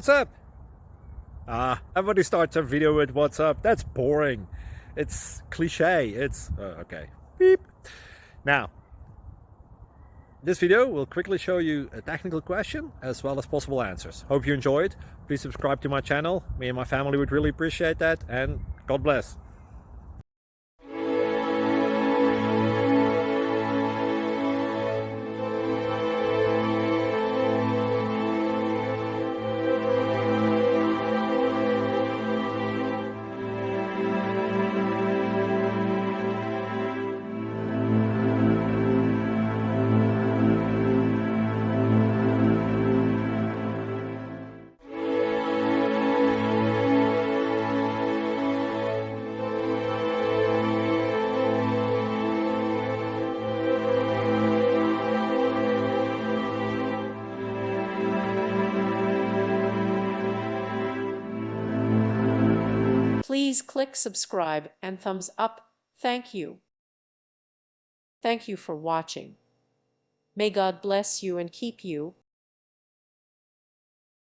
what's up? Everybody starts a video with what's up. That's boring. It's cliche. It's okay. Beep. Now, this video will quickly show you a technical question as well as possible answers. Hope you enjoyed. Please subscribe to my channel. Me and my family would really appreciate that, and God bless. Please click subscribe and thumbs up. Thank you. Thank you for watching. May God bless you and keep you.